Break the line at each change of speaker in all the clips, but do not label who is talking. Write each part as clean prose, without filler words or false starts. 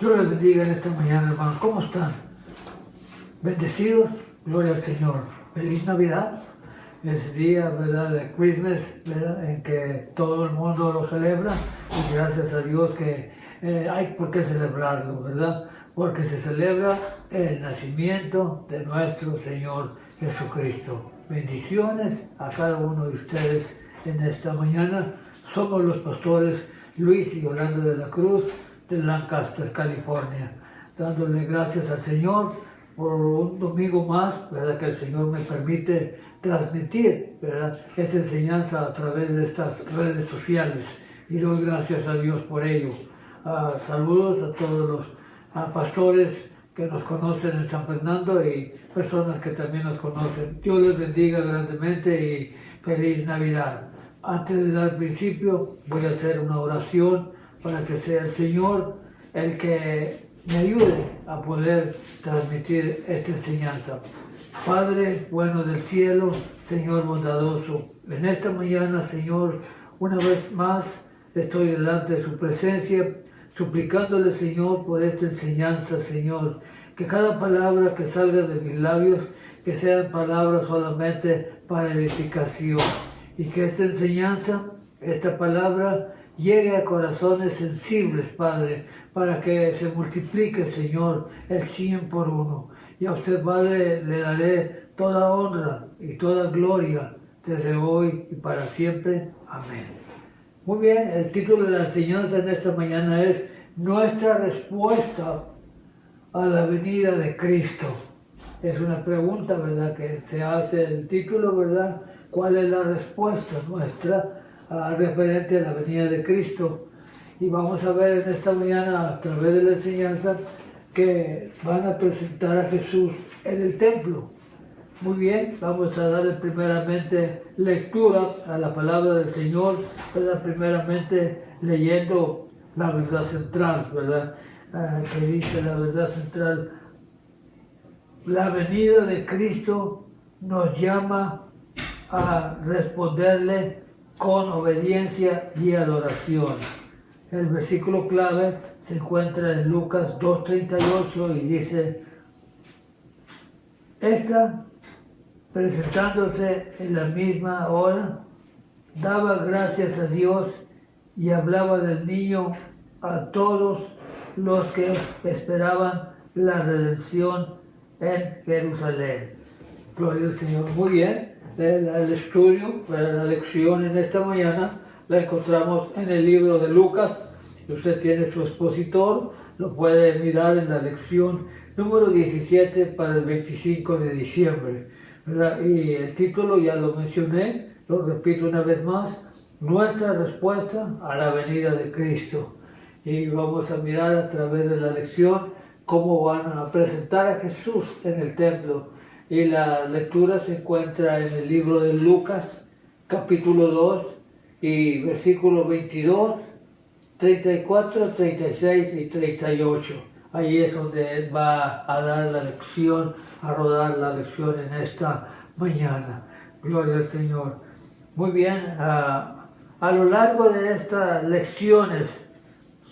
Dios les bendiga en esta mañana, hermano. ¿Cómo están? Bendecidos, gloria al Señor. Feliz Navidad. Es día, ¿verdad?, de Christmas, ¿verdad?, en que todo el mundo lo celebra. Y gracias a Dios que hay por qué celebrarlo, ¿verdad? Porque se celebra el nacimiento de nuestro Señor Jesucristo. Bendiciones a cada uno de ustedes en esta mañana. Somos los pastores Luis y Yolanda de la Cruz de Lancaster, California, dándole gracias al Señor por un domingo más, ¿verdad?, que el Señor me permite transmitir, ¿verdad?, esta enseñanza a través de estas redes sociales, y doy gracias a Dios por ello. Saludos a todos los pastores que nos conocen en San Fernando y personas que también nos conocen. Dios les bendiga grandemente y feliz Navidad. Antes de dar principio, voy a hacer una oración para que sea el Señor el que me ayude a poder transmitir esta enseñanza. Padre bueno del cielo, Señor bondadoso, en esta mañana, Señor, una vez más estoy delante de su presencia, suplicándole, Señor, por esta enseñanza, Señor, que cada palabra que salga de mis labios, que sean palabras solamente para edificación, y que esta enseñanza, esta palabra, llegue a corazones sensibles, Padre, para que se multiplique, Señor, el 100 por 1. Y a usted, Padre, le daré toda honra y toda gloria desde hoy y para siempre. Amén. Muy bien, el título de la enseñanza en esta mañana es Nuestra respuesta a la venida de Cristo. Es una pregunta, ¿verdad?, que se hace el título, ¿verdad? ¿Cuál es la respuesta nuestra referente a la venida de Cristo? Y vamos a ver en esta mañana, a través de la enseñanza, que van a presentar a Jesús en el templo. Muy bien, vamos a darle primeramente lectura a la palabra del Señor, ¿verdad?, primeramente leyendo la verdad central, ¿verdad?, que dice la verdad central. La venida de Cristo nos llama a responderle con obediencia y adoración. El versículo clave se encuentra en Lucas 2:38 y dice: Esta, presentándose en la misma hora, daba gracias a Dios y hablaba del niño a todos los que esperaban la redención en Jerusalén. Gloria al Señor. Muy bien, el estudio, la lección en esta mañana la encontramos en el libro de Lucas. Si usted tiene su expositor, lo puede mirar en la lección número 17 para el 25 de diciembre. ¿Verdad? Y el título ya lo mencioné, lo repito una vez más: Nuestra respuesta a la venida de Cristo. Y vamos a mirar a través de la lección cómo van a presentar a Jesús en el templo. Y la lectura se encuentra en el libro de Lucas, capítulo 2, y versículos 22, 34, 36 y 38. Ahí es donde Él va a dar la lección, a rodar la lección en esta mañana. Gloria al Señor. Muy bien, a lo largo de estas lecciones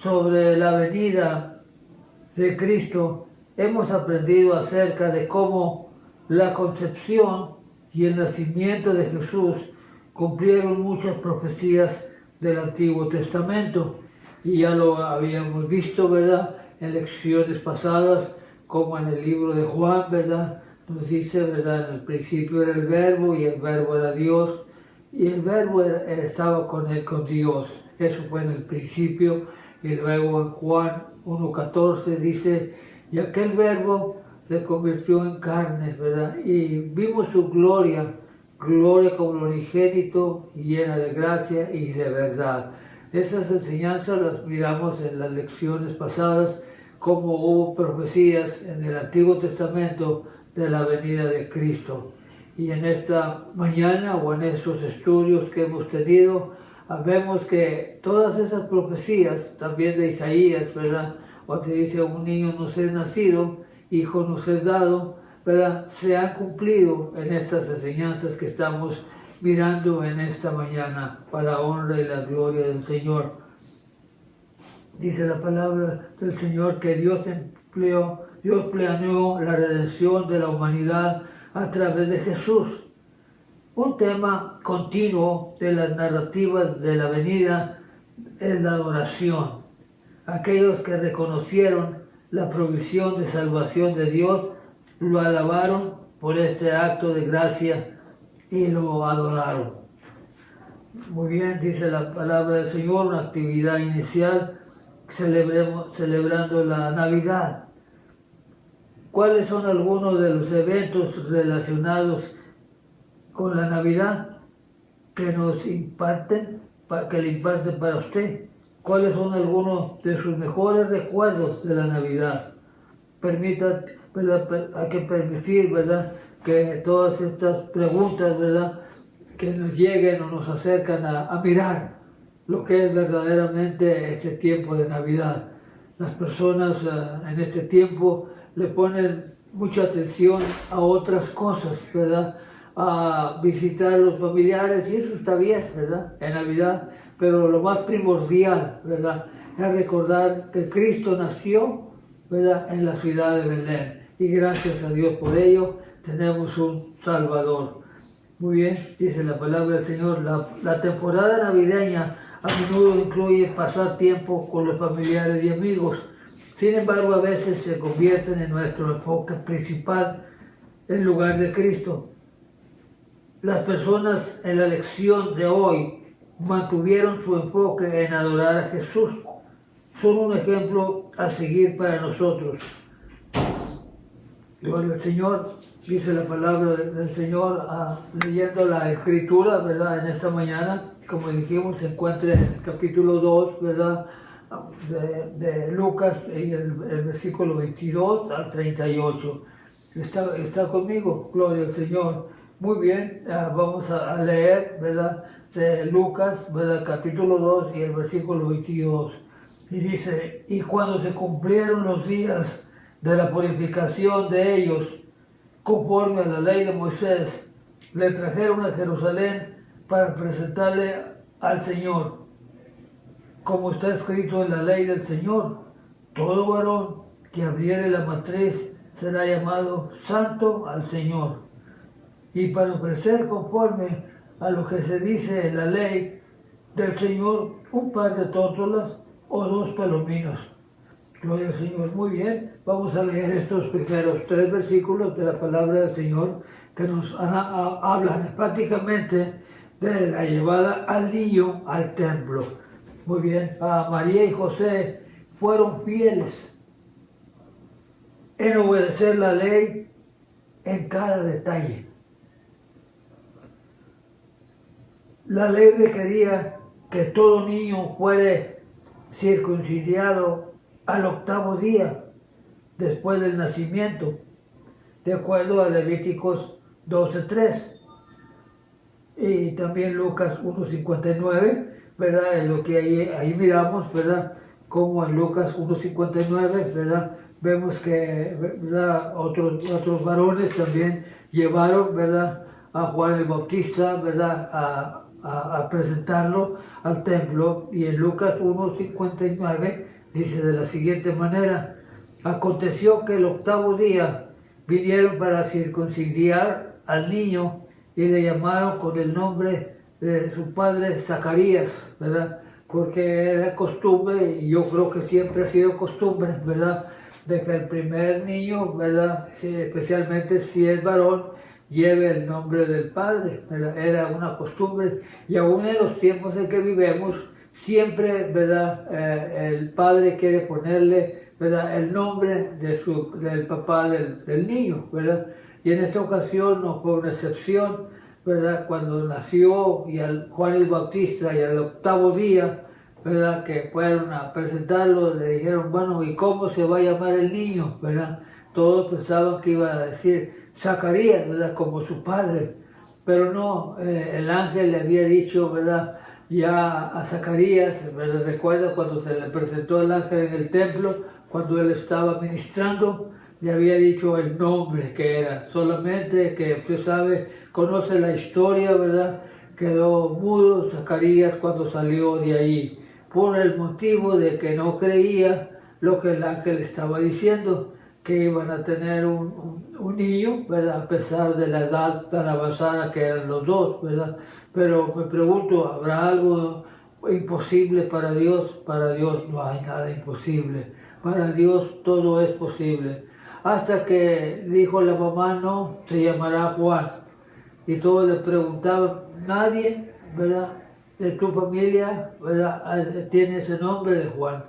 sobre la venida de Cristo, hemos aprendido acerca de cómo la concepción y el nacimiento de Jesús cumplieron muchas profecías del Antiguo Testamento. Y ya lo habíamos visto, ¿verdad?, en lecciones pasadas, como en el libro de Juan, ¿verdad?, nos dice, ¿verdad?, en el principio era el Verbo y el Verbo era Dios, y el Verbo estaba con Dios. Eso fue en el principio. Y luego en Juan 1:14 dice: y aquel Verbo se convirtió en carne, ¿verdad?, y vimos su gloria, gloria como el unigénito, llena de gracia y de verdad. Esas enseñanzas las miramos en las lecciones pasadas, como hubo profecías en el Antiguo Testamento de la venida de Cristo. Y en esta mañana, o en estos estudios que hemos tenido, vemos que todas esas profecías, también de Isaías, ¿verdad?, donde dice: un niño nos es nacido, hijo nos es dado, ¿verdad?, se han cumplido en estas enseñanzas que estamos mirando en esta mañana, para la honra y la gloria del Señor. dice la palabra del Señor que Dios planeó la redención de la humanidad a través de Jesús. Un tema continuo de las narrativas de la venida es la adoración. Aquellos que reconocieron la provisión de salvación de Dios lo alabaron por este acto de gracia y lo adoraron. Muy bien, dice la palabra del Señor, una actividad inicial, celebrando la Navidad. ¿Cuáles son algunos de los eventos relacionados con la Navidad que nos imparten, que le imparten para usted? ¿Cuáles son algunos de sus mejores recuerdos de la Navidad? Hay que permitir, ¿verdad?, que todas estas preguntas, ¿verdad?, que nos lleguen o nos acercan a mirar lo que es verdaderamente este tiempo de Navidad. Las personas en este tiempo le ponen mucha atención a otras cosas, ¿verdad?, a visitar a los familiares, y eso está bien, ¿verdad?, en Navidad, pero lo más primordial, ¿verdad?, es recordar que Cristo nació, ¿verdad?, en la ciudad de Belén, y gracias a Dios por ello tenemos un Salvador. Muy bien, dice la palabra del Señor, la temporada navideña a menudo incluye pasar tiempo con los familiares y amigos. Sin embargo, a veces se convierten en nuestro enfoque principal en lugar de Cristo. Las personas en la lección de hoy mantuvieron su enfoque en adorar a Jesús. Son un ejemplo a seguir para nosotros. Gloria al Señor, dice la palabra del Señor, leyendo la Escritura, ¿verdad?, en esta mañana, como dijimos, se encuentra en el capítulo 2, ¿verdad?, de Lucas, y el versículo 22 al 38. ¿Está conmigo? Gloria al Señor. Muy bien, vamos a leer, ¿verdad?, de Lucas, ¿verdad?, capítulo 2 y el versículo 22. Y dice, y cuando se cumplieron los días de la purificación de ellos, conforme a la ley de Moisés, le trajeron a Jerusalén para presentarle al Señor. Como está escrito en la ley del Señor, todo varón que abriere la matriz será llamado santo al Señor. Y para ofrecer conforme a lo que se dice en la ley del Señor, un par de tórtolas o 2 palominos. Gloria al Señor. Muy bien, vamos a leer estos primeros 3 versículos de la palabra del Señor que nos hablan prácticamente de la llevada al niño al templo. Muy bien, María y José fueron fieles en obedecer la ley en cada detalle. La ley requería que todo niño fuera circuncidado al 8º día después del nacimiento, de acuerdo a Levíticos 12:3 y también Lucas 1:59, ¿verdad? En lo que ahí miramos, ¿verdad?, como en Lucas 1:59, ¿verdad?, vemos que, ¿verdad?, otros varones también llevaron, ¿verdad?, a Juan el Bautista, ¿verdad?, a presentarlo al templo. Y en Lucas 1:59 dice de la siguiente manera, aconteció que el 8º día vinieron para circuncidar al niño y le llamaron con el nombre de su padre Zacarías, ¿verdad?, porque era costumbre, y yo creo que siempre ha sido costumbre, ¿verdad?, de que el primer niño, ¿verdad?, especialmente si es varón, lleve el nombre del padre, ¿verdad? Era una costumbre, y aún en los tiempos en que vivimos, siempre, ¿verdad?, el padre quiere ponerle, ¿verdad?, el nombre del papá del niño, ¿verdad? Y en esta ocasión no fue una excepción, ¿verdad? Cuando nació y Juan el Bautista, y al 8º día, ¿verdad?, que fueron a presentarlo, le dijeron, bueno, ¿y cómo se va a llamar el niño?, ¿verdad? Todos pensaban que iba a decir Zacarías, ¿verdad?, como su padre, pero no, el ángel le había dicho, ¿verdad?, ya a Zacarías, ¿verdad?, recuerda cuando se le presentó el ángel en el templo, cuando él estaba ministrando, le había dicho el nombre que era, solamente que usted sabe, conoce la historia, ¿verdad?, quedó mudo Zacarías cuando salió de ahí, por el motivo de que no creía lo que el ángel estaba diciendo, que iban a tener un niño, ¿verdad? A pesar de la edad tan avanzada que eran los dos, ¿verdad? Pero me pregunto, ¿habrá algo imposible para Dios? Para Dios no hay nada imposible. Para Dios todo es posible. Hasta que dijo la mamá, no, se llamará Juan. Y todos le preguntaban, nadie, ¿verdad? De tu familia, ¿verdad? Tiene ese nombre de Juan.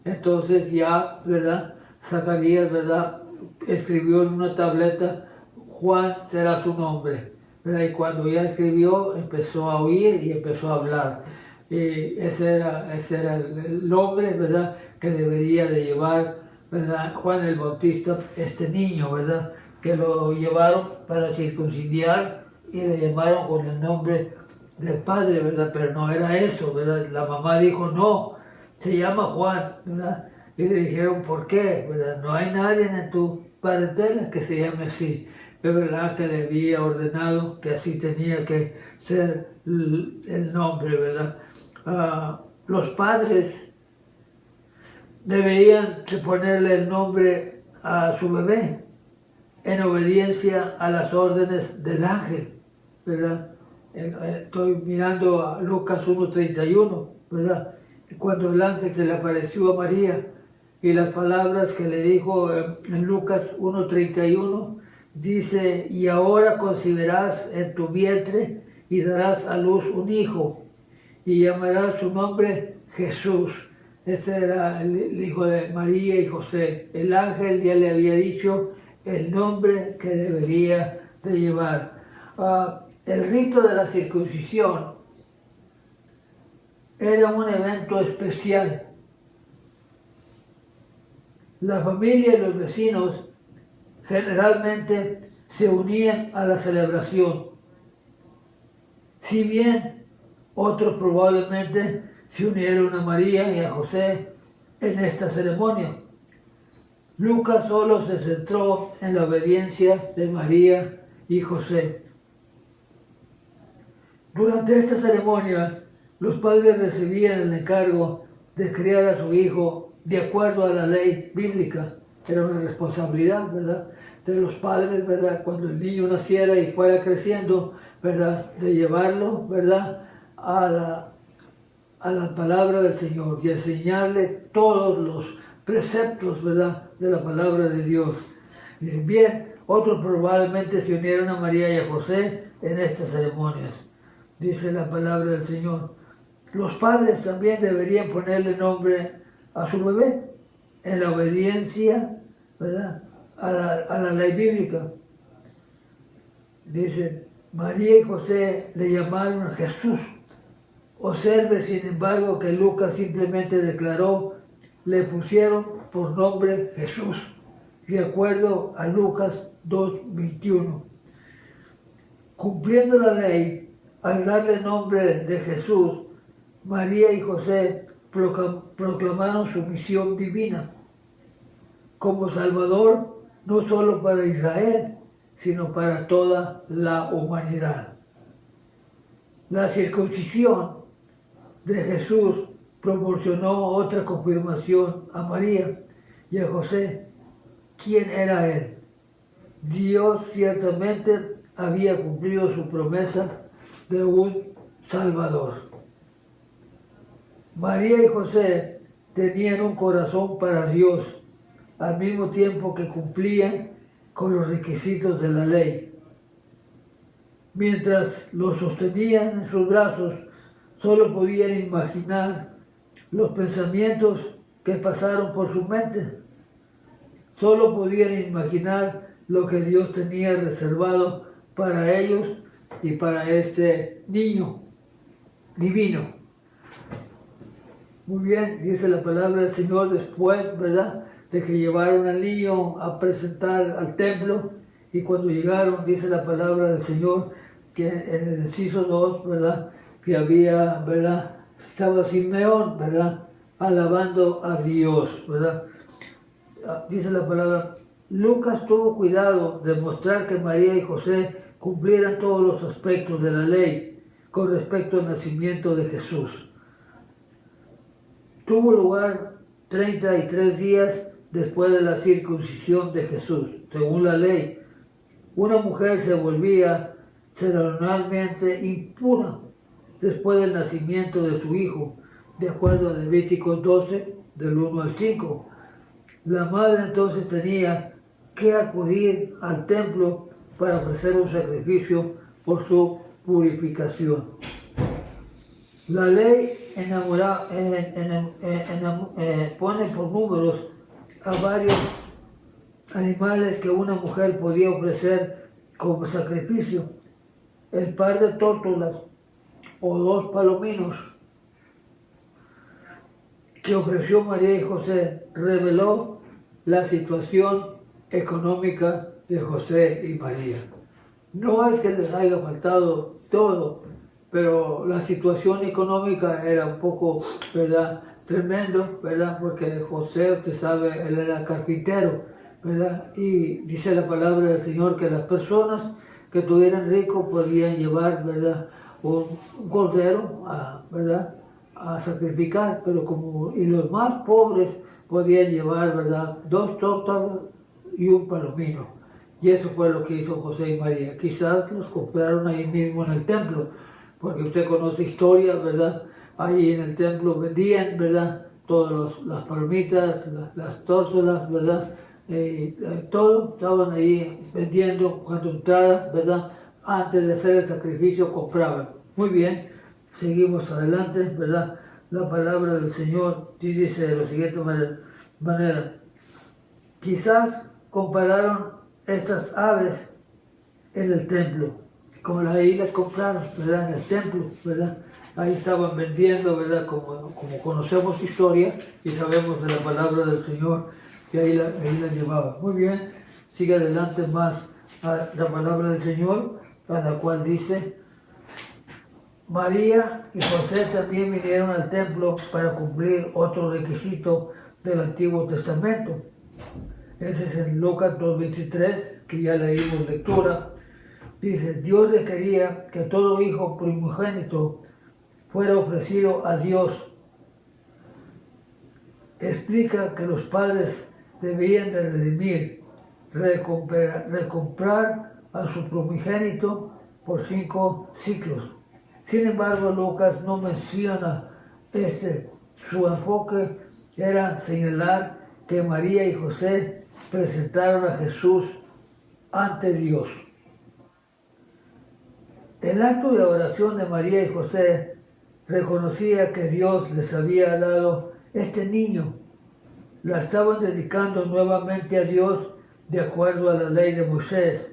Entonces ya, ¿verdad? Zacarías, ¿verdad? Escribió en una tableta, Juan será su nombre, ¿verdad? Y cuando ya escribió, empezó a oír y empezó a hablar. Y ese era el nombre, ¿verdad? Que debería de llevar, ¿verdad? Juan el Bautista, este niño, ¿verdad? Que lo llevaron para circuncidar y le llamaron con el nombre del padre, ¿verdad? Pero no era eso, ¿verdad? La mamá dijo, no, se llama Juan, ¿verdad? Y le dijeron, ¿por qué? ¿Verdad? No hay nadie en tu parentela que se llame así. Es verdad que le había ordenado que así tenía que ser el nombre, ¿verdad? Los padres deberían ponerle el nombre a su bebé en obediencia a las órdenes del ángel, ¿verdad? Estoy mirando a Lucas 1:31, ¿verdad? Cuando el ángel se le apareció a María y las palabras que le dijo en Lucas 1:31, dice, y ahora concebirás en tu vientre y darás a luz un hijo y llamarás su nombre Jesús. Ese era el hijo de María y José. El ángel ya le había dicho el nombre que debería de llevar. El rito de la circuncisión era un evento especial. La familia y los vecinos generalmente se unían a la celebración. Si bien otros probablemente se unieron a María y a José en esta ceremonia, Lucas solo se centró en la obediencia de María y José. Durante esta ceremonia, los padres recibían el encargo de criar a su hijo de acuerdo a la ley bíblica. Era una responsabilidad, ¿verdad?, de los padres, ¿verdad?, cuando el niño naciera y fuera creciendo, ¿verdad?, de llevarlo, ¿verdad?, a la palabra del Señor y enseñarle todos los preceptos, ¿verdad?, de la palabra de Dios. Y bien, otros probablemente se unieron a María y a José en estas ceremonias. Dice la palabra del Señor. Los padres también deberían ponerle nombre a su bebé en la obediencia, ¿verdad?, a la ley bíblica. Dice, María y José le llamaron a Jesús. Observe, sin embargo, que Lucas simplemente declaró, le pusieron por nombre Jesús, de acuerdo a Lucas 2:21. Cumpliendo la ley, al darle nombre de Jesús, María y José proclamaron su misión divina como Salvador, no solo para Israel, sino para toda la humanidad. La circuncisión de Jesús proporcionó otra confirmación a María y a José. ¿Quién era Él? Dios ciertamente había cumplido su promesa de un Salvador. María y José tenían un corazón para Dios, al mismo tiempo que cumplían con los requisitos de la ley. Mientras lo sostenían en sus brazos, solo podían imaginar los pensamientos que pasaron por su mente. Solo podían imaginar lo que Dios tenía reservado para ellos y para este niño divino. Muy bien, dice la palabra del Señor después, ¿verdad?, de que llevaron al niño a presentar al templo, y cuando llegaron, dice la palabra del Señor, que en el inciso 2, ¿verdad?, que había, ¿verdad?, estaba Simeón, ¿verdad?, alabando a Dios, ¿verdad? Dice la palabra, Lucas tuvo cuidado de mostrar que María y José cumplieran todos los aspectos de la ley con respecto al nacimiento de Jesús. tuvo lugar 33 días después de la circuncisión de Jesús. Según la ley, una mujer se volvía ceremonialmente impura después del nacimiento de su hijo, de acuerdo a Levítico 12, del 1 al 5. La madre entonces tenía que acudir al templo para ofrecer un sacrificio por su purificación. La ley pone por números a varios animales que una mujer podía ofrecer como sacrificio. El par de tórtolas o 2 palominos que ofreció María y José reveló la situación económica de José y María. No es que les haya faltado todo, pero la situación económica era un poco, ¿verdad?, tremendo, ¿verdad?, porque José, usted sabe, él era carpintero, ¿verdad?, y dice la palabra del Señor que las personas que tuvieran rico podían llevar, ¿verdad?, un cordero, ¿verdad?, a sacrificar, y los más pobres podían llevar, ¿verdad?, 2 tortas y un palomino. Y eso fue lo que hizo José y María. Quizás los compraron ahí mismo en el templo, porque usted conoce historia, ¿verdad? Ahí en el templo vendían, ¿verdad?, todas las palomitas, las tórtolas, ¿verdad? Todo estaban ahí vendiendo cuando entraran, ¿verdad? Antes de hacer el sacrificio compraban. Muy bien, seguimos adelante, ¿verdad? La palabra del Señor dice de la siguiente manera. Quizás compararon estas aves en el templo, como ahí las compraron, ¿verdad?, en el templo, ¿verdad? Ahí estaban vendiendo, ¿verdad?, como conocemos historia y sabemos de la palabra del Señor, que ahí la llevaban. Muy bien, sigue adelante más a la palabra del Señor, a la cual dice, María y José también vinieron al templo para cumplir otro requisito del Antiguo Testamento. Ese es en Lucas 2:23, que ya leímos lectura. Dice, Dios requería que todo hijo primogénito fuera ofrecido a Dios. Explica que los padres debían de redimir, recomprar a su primogénito por 5 ciclos. Sin embargo, Lucas no menciona su enfoque era señalar que María y José presentaron a Jesús ante Dios. El acto de oración de María y José reconocía que Dios les había dado este niño. La estaban dedicando nuevamente a Dios de acuerdo a la ley de Moisés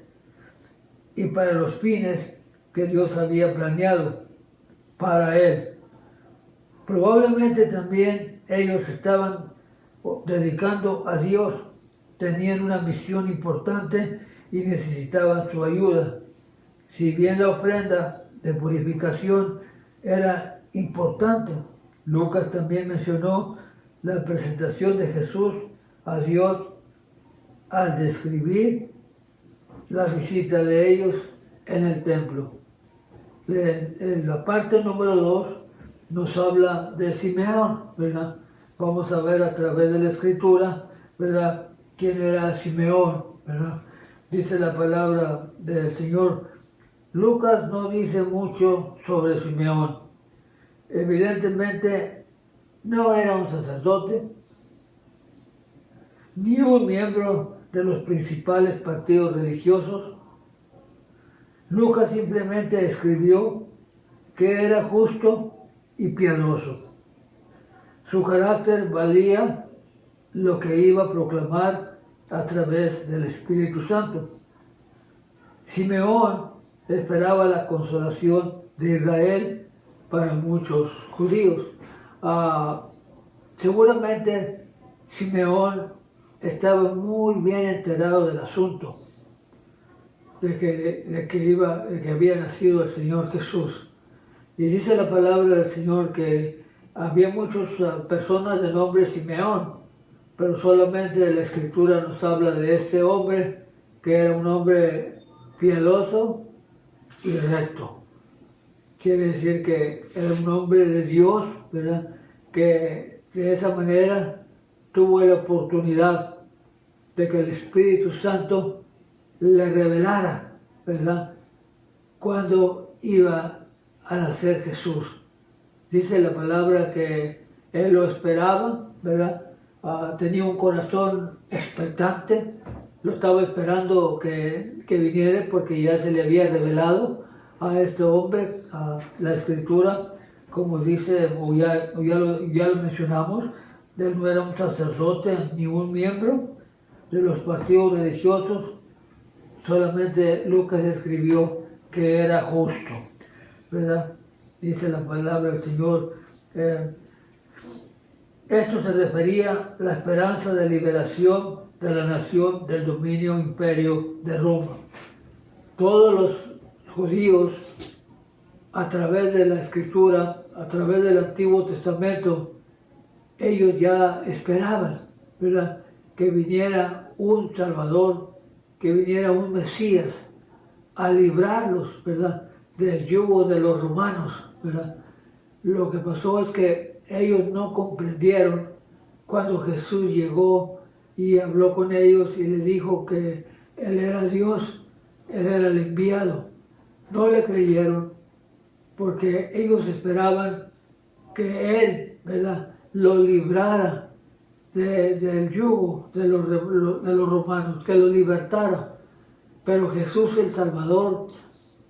y para los fines que Dios había planeado para él. Probablemente también ellos estaban dedicando a Dios, tenían una misión importante y necesitaban su ayuda. Si bien la ofrenda de purificación era importante, Lucas también mencionó la presentación de Jesús a Dios al describir la visita de ellos en el templo. En la parte número 2 nos habla de Simeón, ¿verdad? Vamos a ver a través de la escritura, ¿verdad?, quién era Simeón, ¿verdad? Dice la palabra del Señor. Lucas no dice mucho sobre Simeón. Evidentemente no era un sacerdote, ni un miembro de los principales partidos religiosos. Lucas simplemente escribió que era justo y piadoso. Su carácter valía lo que iba a proclamar a través del Espíritu Santo. Simeón esperaba la consolación de Israel para muchos judíos. Seguramente Simeón estaba muy bien enterado del asunto, de que había nacido el Señor Jesús. Y dice la palabra del Señor que había muchas personas de nombre Simeón, pero solamente la Escritura nos habla de este hombre, que era un hombre piadoso y recto. Quiere decir que era un hombre de Dios, ¿verdad?, que de esa manera tuvo la oportunidad de que el Espíritu Santo le revelara, ¿verdad?, cuando iba a nacer Jesús. Dice la palabra que él lo esperaba, ¿verdad? Tenía un corazón expectante, lo estaba esperando que viniera porque ya se le había revelado a este hombre la Escritura, como dice, ya lo mencionamos, él no era un sacerdote ni un miembro de los partidos religiosos, solamente Lucas escribió que era justo, ¿verdad? Dice la palabra del Señor. Esto se refería a la esperanza de liberación de la nación del dominio imperio de Roma. Todos los judíos, a través de la Escritura, a través del Antiguo Testamento, ellos ya esperaban, ¿verdad?, que viniera un Salvador, que viniera un Mesías a librarlos, ¿verdad?, del yugo de los romanos, ¿verdad? Lo que pasó es que ellos no comprendieron cuando Jesús llegó y habló con ellos y les dijo que Él era Dios, Él era el enviado. No le creyeron porque ellos esperaban que Él, ¿verdad?, lo librara del yugo de los romanos, que lo libertara. Pero Jesús el Salvador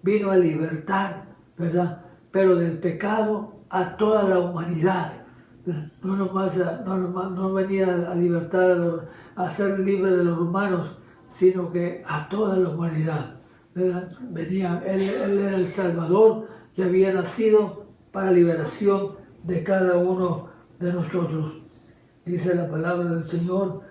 vino a libertar, ¿verdad?, pero del pecado a toda la humanidad. No venía a libertar, a ser libre de los romanos, sino que a toda la humanidad, ¿verdad? Él era el Salvador que había nacido para liberación de cada uno de nosotros. Dice la palabra del Señor,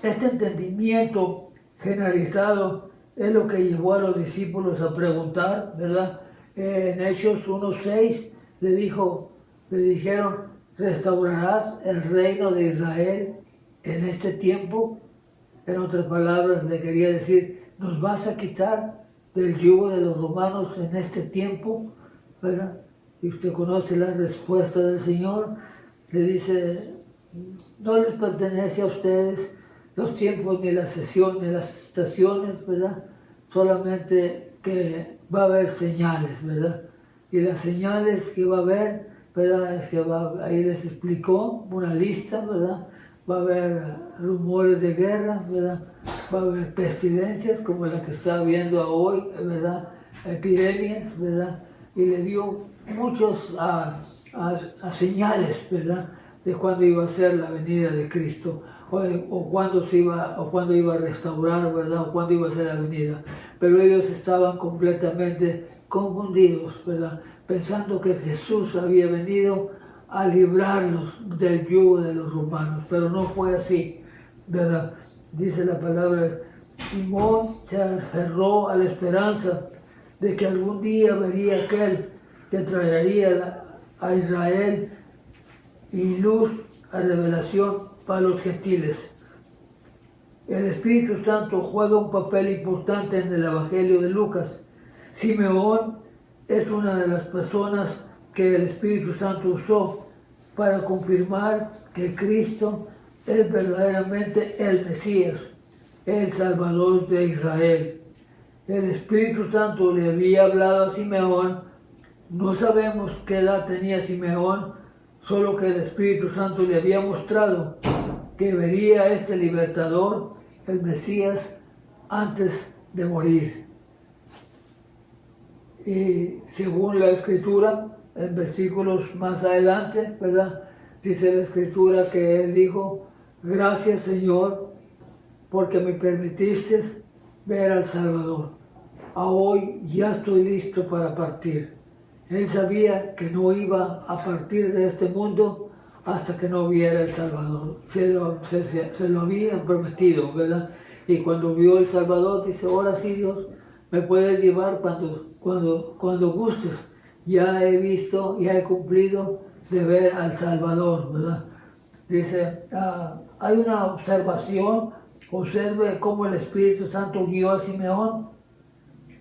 este entendimiento generalizado es lo que llevó a los discípulos a preguntar, ¿verdad? En Hechos 1:6 le dijeron, ¿restaurarás el reino de Israel en este tiempo? En otras palabras, le quería decir, ¿nos vas a quitar del yugo de los romanos en este tiempo? ¿Verdad? Y usted conoce la respuesta del Señor, le dice, no les pertenece a ustedes los tiempos ni la sesión ni las estaciones, ¿verdad? Solamente que va a haber señales, ¿verdad? Y las señales que va a haber, ¿verdad?, es que ahí les explicó una lista, ¿verdad? Va a haber rumores de guerra, ¿verdad? Va a haber pestilencias como la que está habiendo hoy, ¿verdad? Epidemias, ¿verdad? Y le dio muchos señales, ¿verdad?, de cuándo iba a ser la venida de Cristo, o cuándo iba a restaurar, ¿verdad?, o cuándo iba a ser la venida. Pero ellos estaban completamente confundidos, ¿verdad?, pensando que Jesús había venido a librarlos del yugo de los romanos, pero no fue así, ¿verdad? Dice la palabra, Simón se aferró a la esperanza de que algún día vería aquel que traería a Israel y luz a revelación para los gentiles. El Espíritu Santo juega un papel importante en el Evangelio de Lucas. Simeón es una de las personas que el Espíritu Santo usó para confirmar que Cristo es verdaderamente el Mesías, el Salvador de Israel. El Espíritu Santo le había hablado a Simeón. No sabemos qué edad tenía Simeón, solo que el Espíritu Santo le había mostrado que vería a este libertador, el Mesías, antes de morir. Y según la Escritura, en versículos más adelante, ¿verdad?, dice la Escritura que él dijo, gracias Señor, porque me permitiste ver al Salvador. A hoy ya estoy listo para partir. Él sabía que no iba a partir de este mundo hasta que no viera el Salvador. Se lo habían prometido, ¿verdad? Y cuando vio el Salvador, dice, ahora sí Dios, me puedes llevar cuando gustes. Ya he visto, ya he cumplido de ver al Salvador, ¿verdad? Dice, hay una observación, observe cómo el Espíritu Santo guió a Simeón.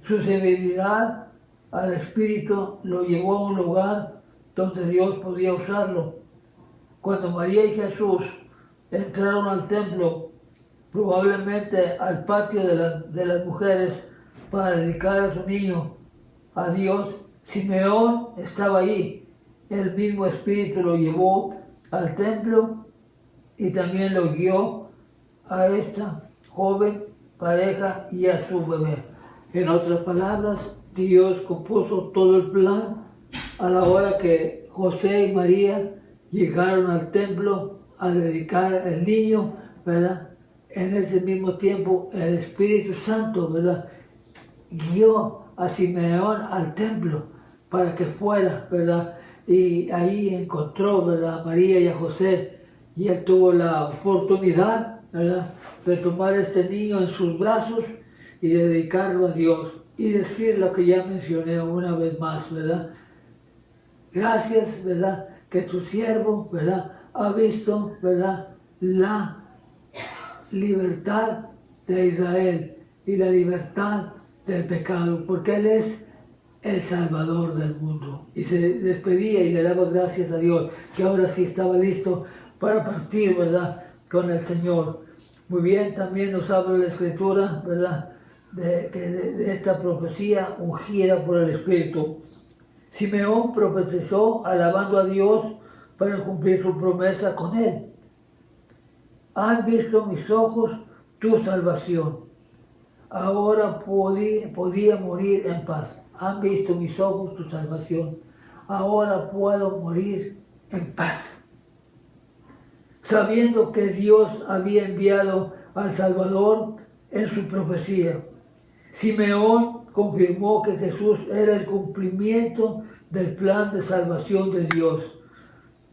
Su severidad al Espíritu lo llevó a un lugar donde Dios podía usarlo. cuando María y Jesús entraron al templo, probablemente al patio de las mujeres, para dedicar a su niño a Dios, Simeón estaba ahí. El mismo Espíritu lo llevó al templo y también lo guió a esta joven pareja y a su bebé. En otras palabras, Dios compuso todo el plan a la hora que José y María llegaron al templo a dedicar al niño, ¿verdad? En ese mismo tiempo el Espíritu Santo, ¿verdad?, guió a Simeón al templo para que fuera, ¿verdad? Y ahí encontró, ¿verdad?, a María y a José, y él tuvo la oportunidad, ¿verdad?, de tomar a este niño en sus brazos y dedicarlo a Dios y decir lo que ya mencioné una vez más, ¿verdad? Gracias, ¿verdad?, que tu siervo, ¿verdad?, ha visto, ¿verdad?, la libertad de Israel y la libertad del pecado, porque Él es el Salvador del mundo. Y se despedía y le daba gracias a Dios, que ahora sí estaba listo para partir, ¿verdad?, con el Señor. Muy bien, también nos habla la Escritura, ¿verdad?, de esta profecía ungida por el Espíritu. Simeón profetizó alabando a Dios para cumplir su promesa con Él. Han visto mis ojos tu salvación. Ahora podía morir en paz. Han visto mis ojos tu salvación. Ahora puedo morir en paz. Sabiendo que Dios había enviado al Salvador en su profecía, Simeón confirmó que Jesús era el cumplimiento del plan de salvación de Dios.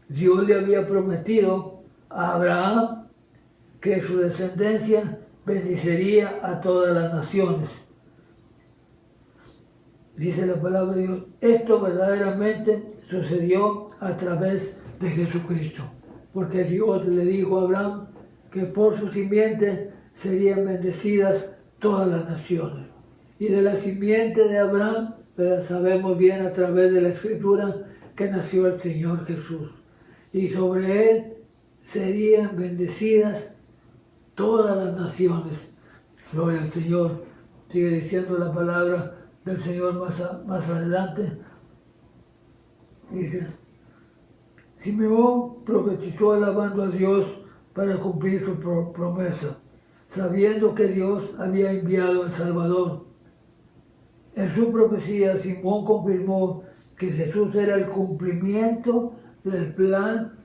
Dios le había prometido a Abraham que su descendencia bendeciría a todas las naciones. Dice la palabra de Dios, esto verdaderamente sucedió a través de Jesucristo, porque Dios le dijo a Abraham que por su simiente serían bendecidas todas las naciones. Y de la simiente de Abraham, sabemos bien a través de la Escritura que nació el Señor Jesús. Y sobre él serían bendecidas todas las naciones. Gloria al Señor. Sigue diciendo la palabra del Señor más adelante. Dice, Simeón profetizó alabando a Dios para cumplir su promesa, sabiendo que Dios había enviado al Salvador. En su profecía, Simón confirmó que Jesús era el cumplimiento del plan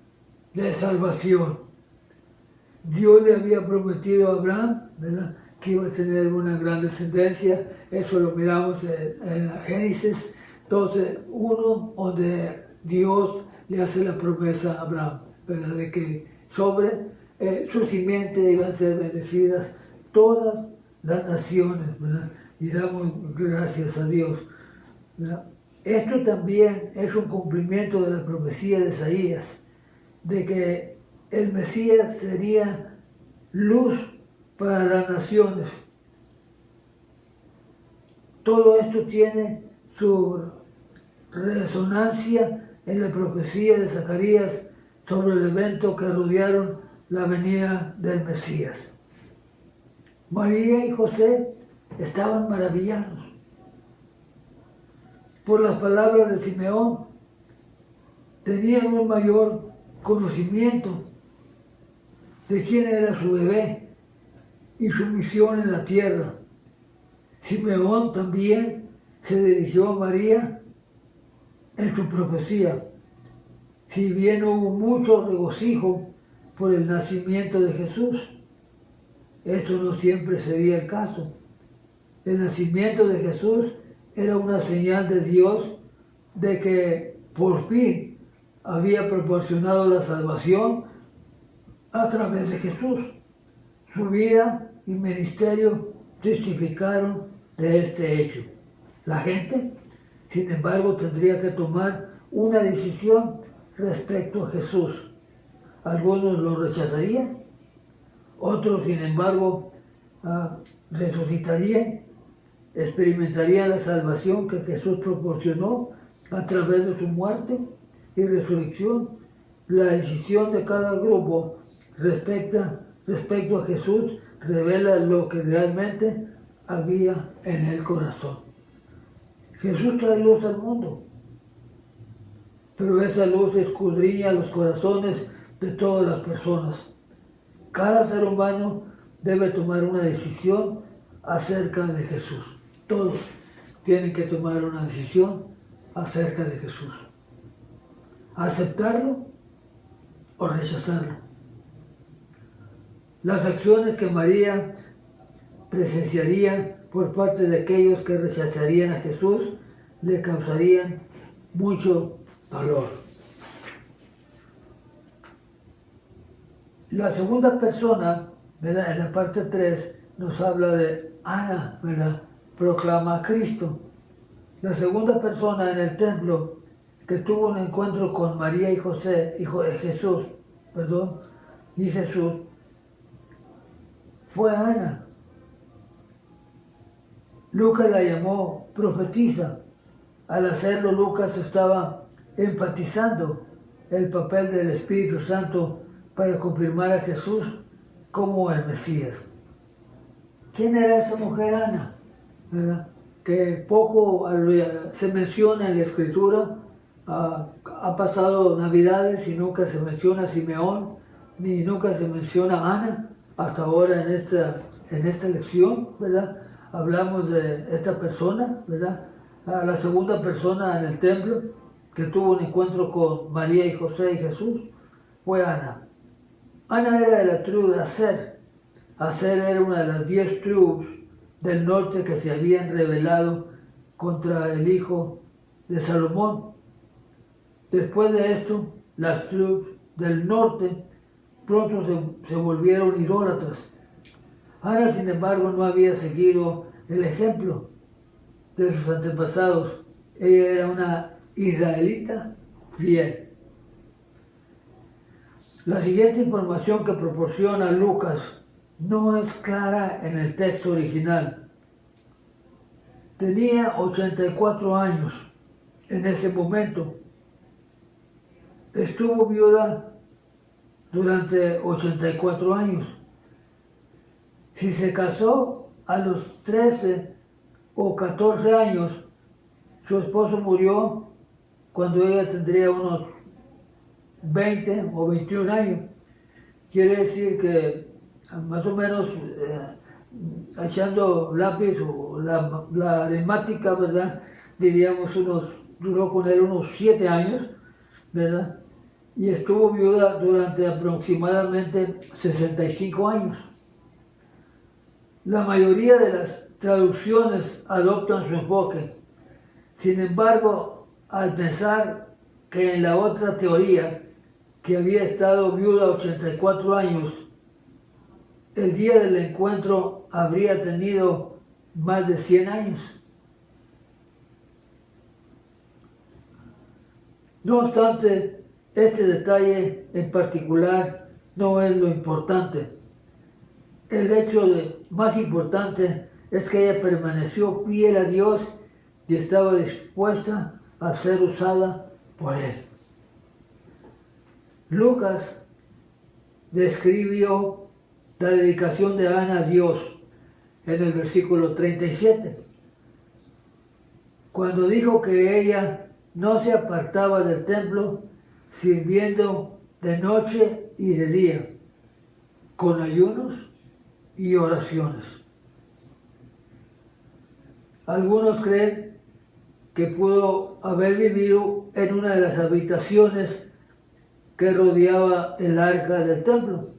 de salvación. Dios le había prometido a Abraham, ¿verdad?, que iba a tener una gran descendencia. Eso lo miramos en Génesis 12:1, donde Dios le hace la promesa a Abraham, ¿verdad?, de que sobre su simiente iban a ser bendecidas todas las naciones, ¿verdad? Y damos gracias a Dios, ¿verdad? Esto también es un cumplimiento de la profecía de Isaías, de que el Mesías sería luz para las naciones. Todo esto tiene su resonancia en la profecía de Zacarías sobre el evento que rodearon la venida del Mesías. María y José estaban maravillados por las palabras de Simeón. Tenían un mayor conocimiento de quién era su bebé y su misión en la tierra. Simeón también se dirigió a María en su profecía. Si bien hubo mucho regocijo por el nacimiento de Jesús, esto no siempre sería el caso. El nacimiento de Jesús era una señal de Dios de que por fin había proporcionado la salvación a través de Jesús. Su vida y ministerio testificaron de este hecho. La gente, sin embargo, tendría que tomar una decisión respecto a Jesús. Algunos lo rechazarían, otros, sin embargo, resucitarían, experimentarían la salvación que Jesús proporcionó a través de su muerte y resurrección, La decisión de cada grupo respecto a Jesús revela lo que realmente había en el corazón. Jesús trae luz al mundo, pero esa luz escudriña los corazones de todas las personas. Cada ser humano debe tomar una decisión acerca de Jesús. Todos tienen que tomar una decisión acerca de Jesús. Aceptarlo o rechazarlo. Las acciones que María presenciaría por parte de aquellos que rechazarían a Jesús le causarían mucho dolor. La segunda persona, ¿verdad? En la parte 3 nos habla de Ana, ¿verdad? Proclama a Cristo. La segunda persona en el templo que tuvo un encuentro con María y José, hijo de Jesús, y Jesús, fue Ana. Lucas la llamó profetisa. Al hacerlo, Lucas estaba enfatizando el papel del Espíritu Santo para confirmar a Jesús como el Mesías. ¿Quién era esa mujer Ana? ¿Verdad? Que poco se menciona en la Escritura. Ha pasado Navidades y nunca se menciona a Simeón, ni nunca se menciona a Ana. Hasta ahora en esta lección, ¿verdad? Hablamos de esta persona, ¿verdad? La segunda persona en el templo que tuvo un encuentro con María y José y Jesús fue Ana. Ana era de la tribu de Aser. Aser era una de las 10 tribus del norte que se habían rebelado contra el hijo de Salomón. Después de esto, las tribus del norte pronto se volvieron idólatras. Ana, sin embargo, no había seguido el ejemplo de sus antepasados. Ella era una israelita fiel. La siguiente información que proporciona Lucas no es clara en el texto original. Tenía 84 años en ese momento. Estuvo viuda durante 84 años. Si se casó a los 13 o 14 años, su esposo murió cuando ella tendría unos 20 o 21 años. Quiere decir que más o menos echando lápiz o la aritmética, ¿verdad? Diríamos duró con él unos 7 años, ¿verdad? Y estuvo viuda durante aproximadamente 65 años. La mayoría de las traducciones adoptan su enfoque. Sin embargo, al pensar que en la otra teoría, que había estado viuda 84 años, el día del encuentro habría tenido más de 100 años. No obstante, este detalle en particular no es lo importante. El hecho más importante es que ella permaneció fiel a Dios y estaba dispuesta a ser usada por Él. Lucas describió la dedicación de Ana a Dios en el versículo 37, cuando dijo que ella no se apartaba del templo sirviendo de noche y de día, con ayunos y oraciones. Algunos creen que pudo haber vivido en una de las habitaciones que rodeaba el arca del templo.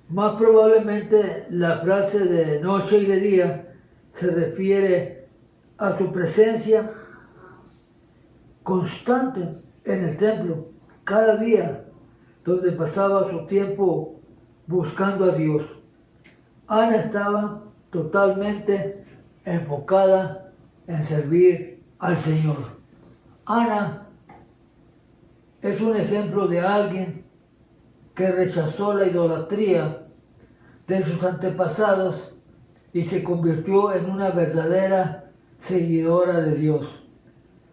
Más probablemente la frase de noche y de día se refiere a su presencia constante en el templo, cada día, donde pasaba su tiempo buscando a Dios. Ana estaba totalmente enfocada en servir al Señor. Ana es un ejemplo de alguien que rechazó la idolatría de sus antepasados y se convirtió en una verdadera seguidora de Dios.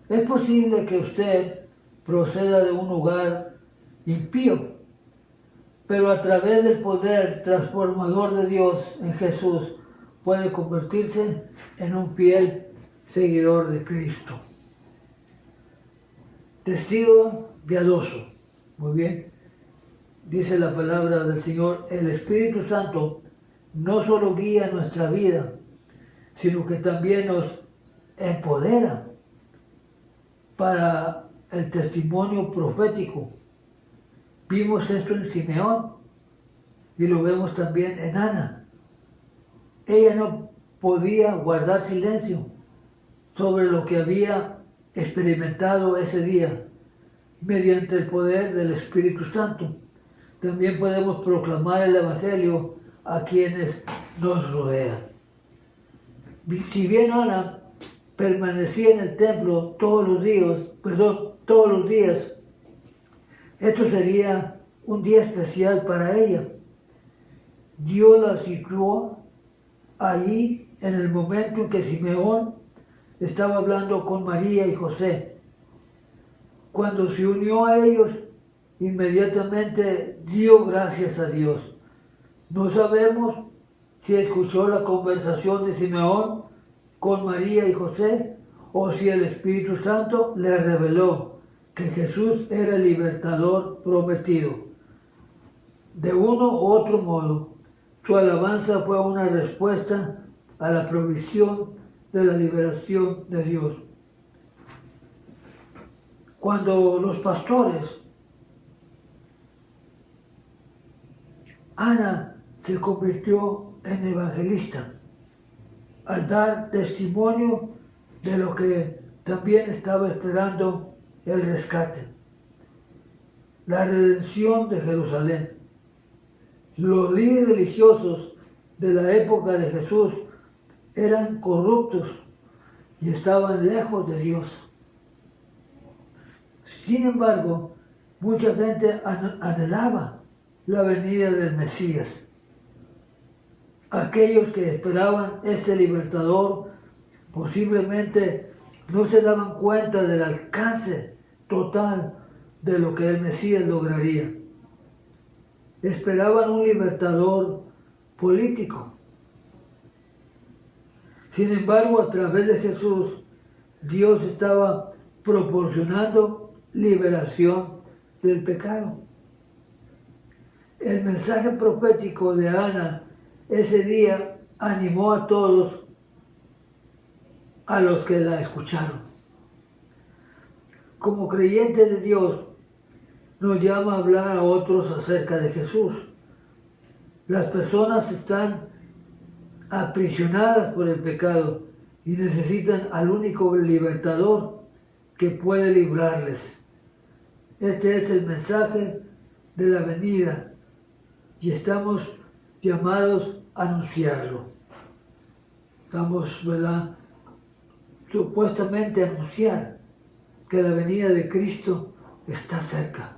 Es posible que usted proceda de un lugar impío, pero a través del poder transformador de Dios en Jesús puede convertirse en un fiel seguidor de Cristo. Testigo piadoso. Muy bien. Dice la palabra del Señor, el Espíritu Santo no solo guía nuestra vida, sino que también nos empodera para el testimonio profético. Vimos esto en Simeón y lo vemos también en Ana. Ella no podía guardar silencio sobre lo que había experimentado ese día mediante el poder del Espíritu Santo. También podemos proclamar el Evangelio a quienes nos rodean. Si bien Ana permanecía en el templo todos los días, esto sería un día especial para ella. Dios la situó allí en el momento en que Simeón estaba hablando con María y José. Cuando se unió a ellos, inmediatamente dio gracias a Dios. No sabemos si escuchó la conversación de Simeón con María y José o si el Espíritu Santo le reveló que Jesús era el libertador prometido. De uno u otro modo, su alabanza fue una respuesta a la provisión de la liberación de Dios. Cuando los pastores, Ana se convirtió en evangelista al dar testimonio de lo que también estaba esperando el rescate, la redención de Jerusalén. Los líderes religiosos de la época de Jesús eran corruptos y estaban lejos de Dios. Sin embargo, mucha gente anhelaba la venida del Mesías. Aquellos que esperaban este libertador posiblemente no se daban cuenta del alcance total de lo que el Mesías lograría. Esperaban un libertador político. Sin embargo, a través de Jesús, Dios estaba proporcionando liberación del pecado. El mensaje profético de Ana ese día animó a todos a los que la escucharon. Como creyentes de Dios, nos llama a hablar a otros acerca de Jesús. Las personas están aprisionadas por el pecado y necesitan al único libertador que puede librarles. Este es el mensaje de la venida y estamos llamados a anunciarlo. Estamos, supuestamente a anunciar que la venida de Cristo está cerca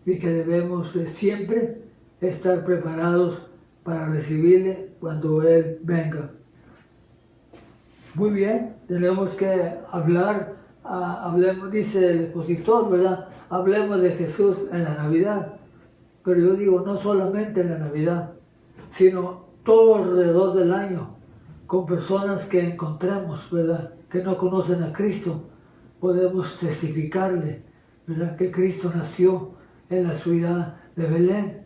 y que debemos siempre estar preparados para recibirle cuando Él venga. Muy bien, tenemos que hablar, hablemos, dice el expositor, hablemos de Jesús en la Navidad. Pero yo digo, no solamente en la Navidad, sino todo alrededor del año, con personas que encontramos, que no conocen a Cristo, podemos testificarle, que Cristo nació en la ciudad de Belén,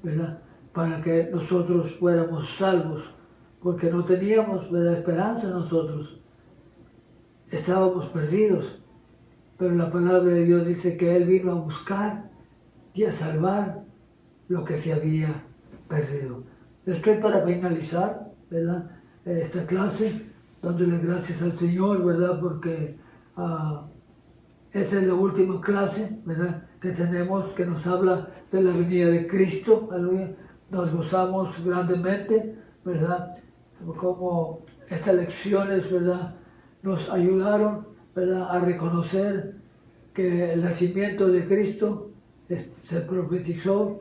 para que nosotros fuéramos salvos, porque no teníamos esperanza nosotros, estábamos perdidos, pero la palabra de Dios dice que Él vino a buscar y a salvar lo que se había perdido. Estoy para finalizar, esta clase, dándole gracias al Señor, porque esa es la última clase, que tenemos, que nos habla de la venida de Cristo, aleluya. Nos gozamos grandemente, como estas lecciones, nos ayudaron, a reconocer que el nacimiento de Cristo se profetizó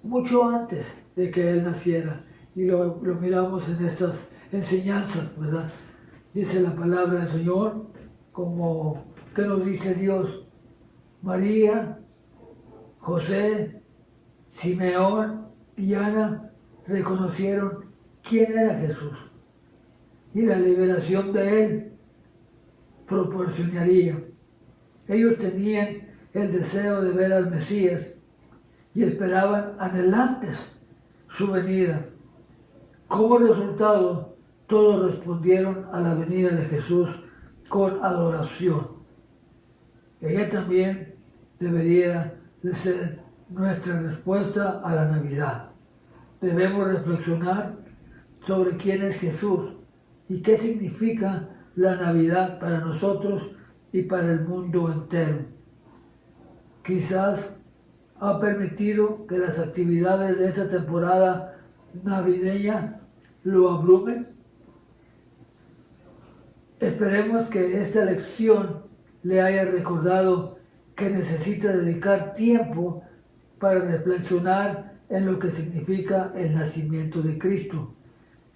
mucho antes de que Él naciera, y lo miramos en estas enseñanzas, Dice la palabra del Señor, como que nos dice Dios, María, José, Simeón y Ana reconocieron quién era Jesús y la liberación de él proporcionaría. Ellos tenían el deseo de ver al Mesías y esperaban anhelantes su venida. Como resultado, todos respondieron a la venida de Jesús con adoración. Ella también debería de ser nuestra respuesta a la Navidad. Debemos reflexionar sobre quién es Jesús y qué significa la Navidad para nosotros y para el mundo entero. Quizás ha permitido que las actividades de esta temporada navideña lo abrumen. Esperemos que esta lección le haya recordado que necesita dedicar tiempo para reflexionar en lo que significa el nacimiento de Cristo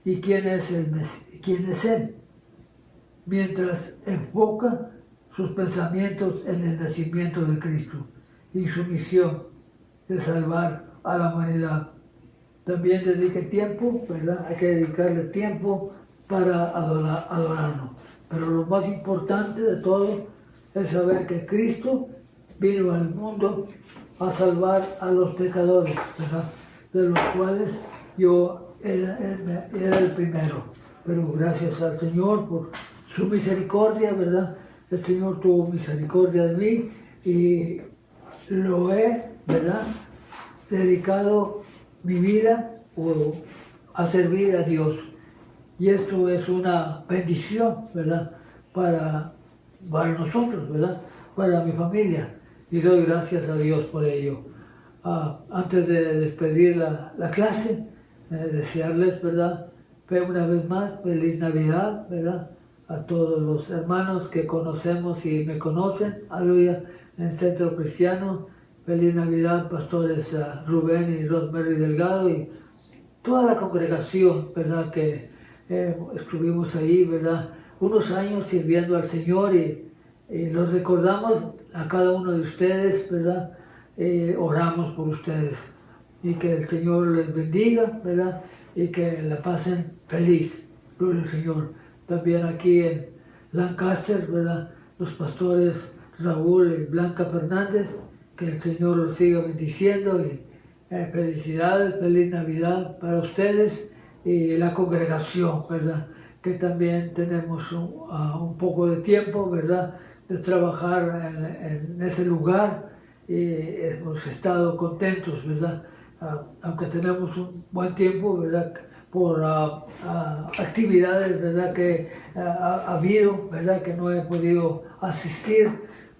y quién es Él, mientras enfoca sus pensamientos en el nacimiento de Cristo y su misión de salvar a la humanidad. También dedique tiempo, ¿verdad? Hay que dedicarle tiempo para adorarlo. Pero lo más importante de todo es saber que Cristo vino al mundo a salvar a los pecadores, ¿verdad? De los cuales yo era el primero. Pero gracias al Señor por su misericordia, ¿verdad? El Señor tuvo misericordia de mí y lo he, ¿verdad?, dedicado mi vida a servir a Dios. Y esto es una bendición, ¿verdad?, para nosotros, ¿verdad?, para mi familia. Y doy gracias a Dios por ello. Antes de despedir la clase, desearles, ¿verdad?, una vez más, feliz Navidad, ¿verdad?, a todos los hermanos que conocemos y me conocen, aleluya, en el Centro Cristiano. Feliz Navidad, pastores Rubén y Rosemary Delgado y toda la congregación, ¿verdad?, que estuvimos ahí, ¿verdad?, unos años sirviendo al Señor y los recordamos a cada uno de ustedes, ¿verdad?, oramos por ustedes y que el Señor les bendiga, ¿verdad?, y que la pasen feliz, gloria al Señor. También aquí en Lancaster, ¿verdad?, los pastores Raúl y Blanca Fernández, que el Señor los siga bendiciendo y felicidades, feliz Navidad para ustedes y la congregación, ¿verdad?, que también tenemos un poco de tiempo, ¿verdad?, de trabajar en ese lugar y hemos estado contentos, ¿verdad?, aunque tenemos un buen tiempo, ¿verdad?, por actividades, ¿verdad?, que ha habido, ¿verdad?, que no he podido asistir,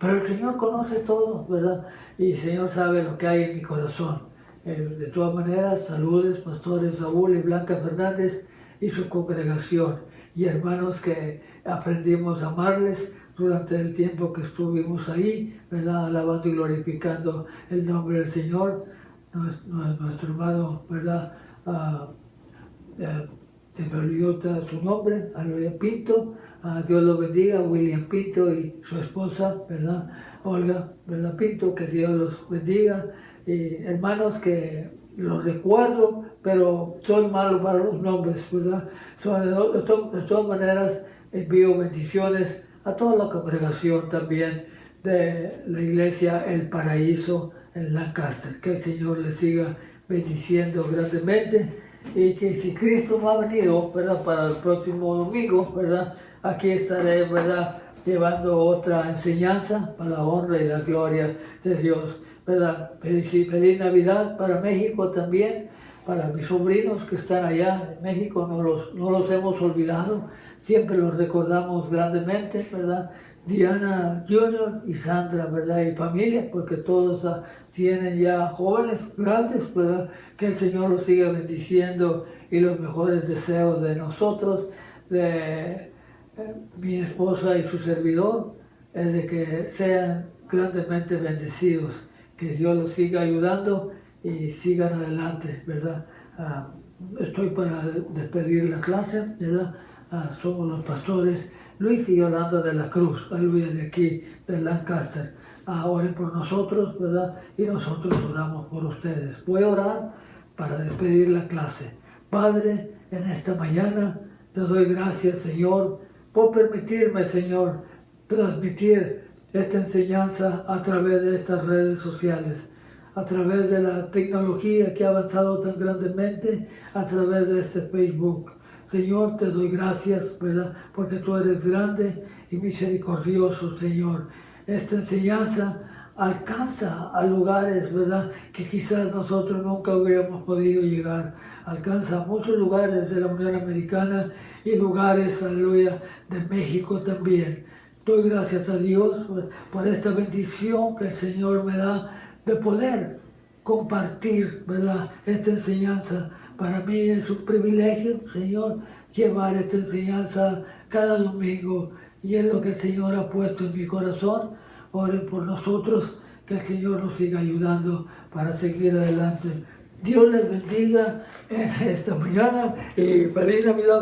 pero el Señor conoce todo, ¿verdad?, y el Señor sabe lo que hay en mi corazón. De todas maneras, saludes, pastores Raúl y Blanca Fernández y su congregación, y hermanos que aprendimos a amarles durante el tiempo que estuvimos ahí, ¿verdad?, alabando y glorificando el nombre del Señor. Nuestro hermano, ¿verdad?, se me olvidó su nombre, Aloya Pinto, Dios lo bendiga, William Pinto y su esposa, ¿verdad?, Olga, ¿verdad?, Pinto, que Dios los bendiga. Y hermanos que los recuerdo, pero soy malo para los nombres, ¿verdad? De todas maneras, envío bendiciones a toda la congregación también de la iglesia El Paraíso en Lancaster. Que el Señor les siga bendiciendo grandemente y que si Cristo no ha venido, ¿verdad?, para el próximo domingo, ¿verdad?, aquí estaré, ¿verdad?, llevando otra enseñanza para la honra y la gloria de Dios, ¿verdad? Feliz Navidad para México también, para mis sobrinos que están allá en México, no los hemos olvidado, siempre los recordamos grandemente, ¿verdad? Diana Junior y Sandra, ¿verdad?, y familia, porque todos tienen ya jóvenes grandes, ¿verdad? Que el Señor los siga bendiciendo y los mejores deseos de nosotros, de mi esposa y su servidor, es de que sean grandemente bendecidos, que Dios los siga ayudando y sigan adelante, ¿verdad? Estoy para despedir la clase, ¿verdad? Somos los pastores Luis y Yolanda de la Cruz, aleluya, de aquí, de Lancaster. oren por nosotros, ¿verdad? Y nosotros oramos por ustedes. Voy a orar para despedir la clase. Padre, en esta mañana te doy gracias, Señor, por permitirme, Señor, transmitir esta enseñanza a través de estas redes sociales, a través de la tecnología que ha avanzado tan grandemente, a través de este Facebook. Señor, te doy gracias, ¿verdad? Porque tú eres grande y misericordioso, Señor. Esta enseñanza alcanza a lugares, ¿verdad?, que quizás nosotros nunca hubiéramos podido llegar. Alcanza a muchos lugares de la Unión Americana y lugares, aleluya, de México también. Doy gracias a Dios por esta bendición que el Señor me da de poder compartir, ¿verdad?, esta enseñanza. Para mí es un privilegio, Señor, llevar esta enseñanza cada domingo, y es lo que el Señor ha puesto en mi corazón. Oren por nosotros, que el Señor nos siga ayudando para seguir adelante. Dios les bendiga en esta mañana y feliz Navidad.